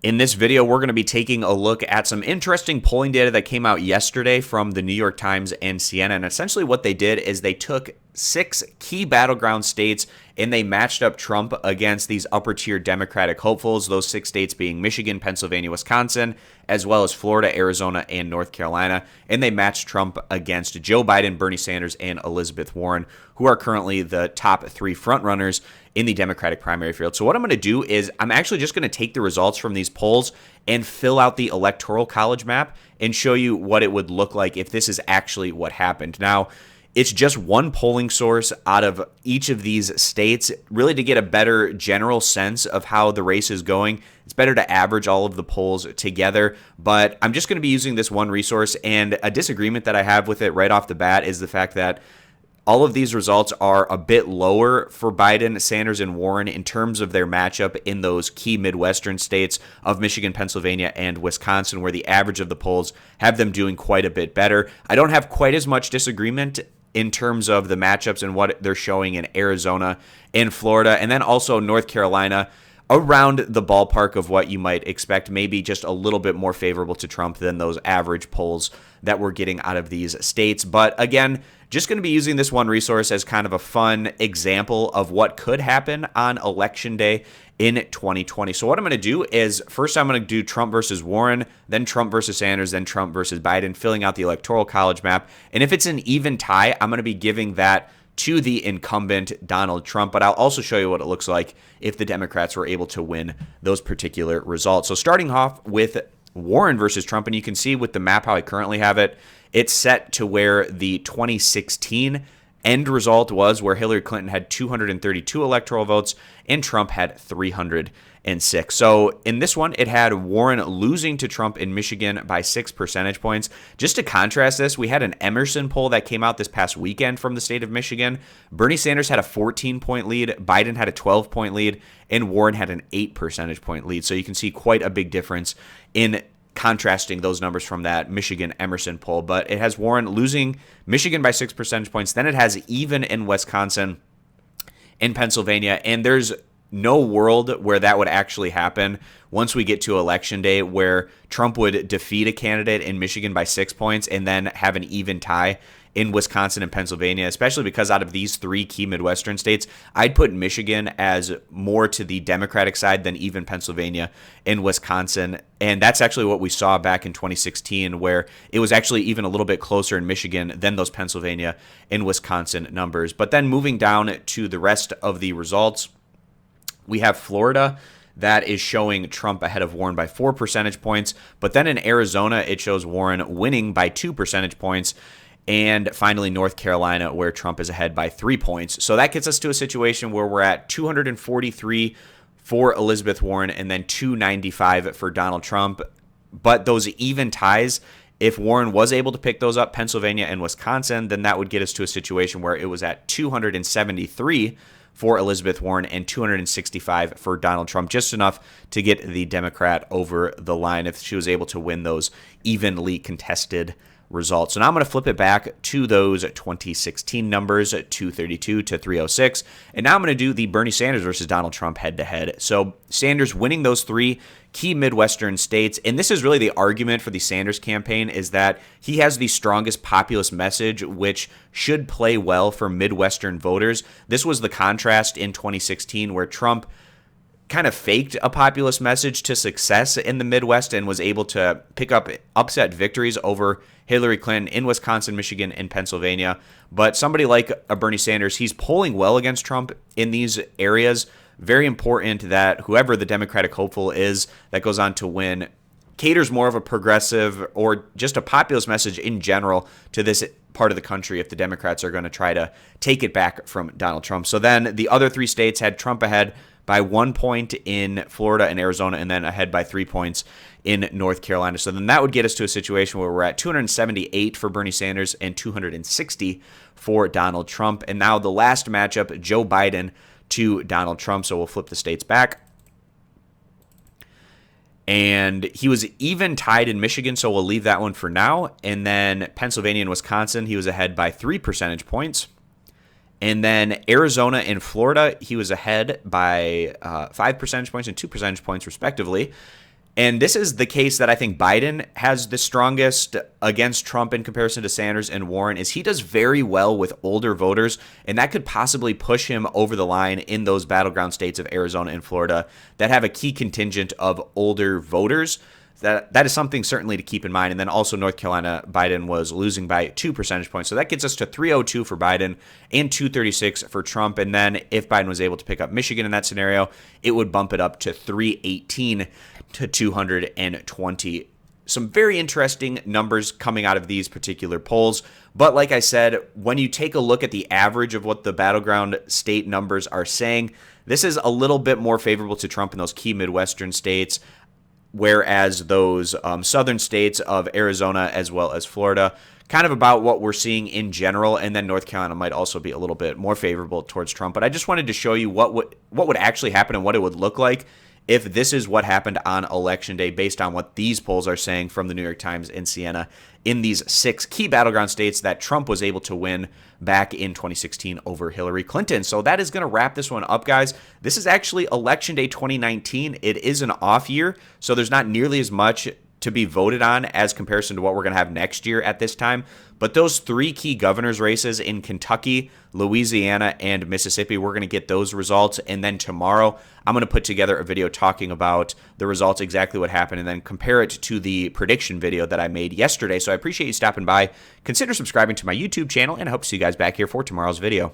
In this video, we're going to be taking a look at some interesting polling data that came out yesterday from the New York Times and CNN. And essentially what they did is they took 6 key battleground states and they matched up Trump against these upper tier Democratic hopefuls, those 6 states being Michigan, Pennsylvania, Wisconsin, as well as Florida, Arizona, and North Carolina. And they matched Trump against Joe Biden, Bernie Sanders, and Elizabeth Warren, who are currently the top 3 frontrunners in the Democratic primary field. So what I'm going to do is I'm actually just going to take the results from these polls and fill out the Electoral College map and show you what it would look like if this is actually what happened. Now, it's just one polling source out of each of these states, really to get a better general sense of how the race is going. It's better to average all of the polls together, but I'm just going to be using this one resource, and a disagreement that I have with it right off the bat is the fact that all of these results are a bit lower for Biden, Sanders, and Warren in terms of their matchup in those key Midwestern states of Michigan, Pennsylvania, and Wisconsin, where the average of the polls have them doing quite a bit better. I don't have quite as much disagreement in terms of the matchups and what they're showing in Arizona and Florida, and then also North Carolina, around the ballpark of what you might expect, maybe just a little bit more favorable to Trump than those average polls that we're getting out of these states. But again, just going to be using this one resource as kind of a fun example of what could happen on Election Day in 2020. So what I'm going to do is first I'm going to do Trump versus Warren, then Trump versus Sanders, then Trump versus Biden, filling out the Electoral College map. And if it's an even tie, I'm going to be giving that to the incumbent Donald Trump, but I'll also show you what it looks like if the Democrats were able to win those particular results. So starting off with Warren versus Trump, and you can see with the map how I currently have it, it's set to where the 2016 end result was, where Hillary Clinton had 232 electoral votes and Trump had 306. So in this one, it had Warren losing to Trump in Michigan by 6 percentage points. Just to contrast this, we had an Emerson poll that came out this past weekend from the state of Michigan. Bernie Sanders had a 14-point lead, Biden had a 12-point lead, and Warren had an 8 percentage point lead. So you can see quite a big difference in contrasting those numbers from that Michigan Emerson poll. But it has Warren losing Michigan by 6 percentage points. Then it has even in Wisconsin and Pennsylvania. And there's no world where that would actually happen once we get to Election Day, where Trump would defeat a candidate in Michigan by 6 points and then have an even tie in Wisconsin and Pennsylvania, especially because out of these 3 key Midwestern states, I'd put Michigan as more to the Democratic side than even Pennsylvania and Wisconsin. And that's actually what we saw back in 2016, where it was actually even a little bit closer in Michigan than those Pennsylvania and Wisconsin numbers. But then moving down to the rest of the results, we have Florida that is showing Trump ahead of Warren by 4 percentage points. But then in Arizona, it shows Warren winning by 2 percentage points. And finally, North Carolina, where Trump is ahead by 3 points. So that gets us to a situation where we're at 243 for Elizabeth Warren and then 295 for Donald Trump. But those even ties, if Warren was able to pick those up, Pennsylvania and Wisconsin, then that would get us to a situation where it was at 273 for Elizabeth Warren and 265 for Donald Trump, just enough to get the Democrat over the line if she was able to win those evenly contested results. So now I'm going to flip it back to those 2016 numbers, 232 to 306. And now I'm going to do the Bernie Sanders versus Donald Trump head-to-head. So Sanders winning those 3 key Midwestern states. And this is really the argument for the Sanders campaign, is that he has the strongest populist message, which should play well for Midwestern voters. This was the contrast in 2016 where Trump kind of faked a populist message to success in the Midwest and was able to pick up upset victories over Hillary Clinton in Wisconsin, Michigan, and Pennsylvania. But somebody like a Bernie Sanders, he's polling well against Trump in these areas. Very important that whoever the Democratic hopeful is that goes on to win caters more of a progressive or just a populist message in general to this part of the country if the Democrats are going to try to take it back from Donald Trump. So then the other 3 states had Trump ahead by 1 point in Florida and Arizona, and then ahead by 3 points in North Carolina. So then that would get us to a situation where we're at 278 for Bernie Sanders and 260 for Donald Trump. And now the last matchup, Joe Biden to Donald Trump. So we'll flip the states back. And he was even tied in Michigan, so we'll leave that one for now. And then Pennsylvania and Wisconsin, he was ahead by 3 percentage points. And then Arizona and Florida, he was ahead by 5 percentage points and 2 percentage points, respectively. And this is the case that I think Biden has the strongest against Trump in comparison to Sanders and Warren, is he does very well with older voters, and that could possibly push him over the line in those battleground states of Arizona and Florida that have a key contingent of older voters. That is something certainly to keep in mind. And then also North Carolina, Biden was losing by 2 percentage points. So that gets us to 302 for Biden and 236 for Trump. And then if Biden was able to pick up Michigan in that scenario, it would bump it up to 318 to 220. Some very interesting numbers coming out of these particular polls. But like I said, when you take a look at the average of what the battleground state numbers are saying, this is a little bit more favorable to Trump in those key Midwestern states, whereas those southern states of Arizona as well as Florida, kind of about what we're seeing in general, and then North Carolina might also be a little bit more favorable towards Trump. But I just wanted to show you what would actually happen and what it would look like if this is what happened on Election Day based on what these polls are saying from the New York Times and Siena in these 6 key battleground states that Trump was able to win back in 2016 over Hillary Clinton. So that is going to wrap this one up, guys. This is actually Election Day 2019. It is an off year, so there's not nearly as much to be voted on as comparison to what we're going to have next year at this time. But those 3 key governor's races in Kentucky, Louisiana, and Mississippi, we're going to get those results. And then tomorrow, I'm going to put together a video talking about the results, exactly what happened, and then compare it to the prediction video that I made yesterday. So I appreciate you stopping by. Consider subscribing to my YouTube channel, and I hope to see you guys back here for tomorrow's video.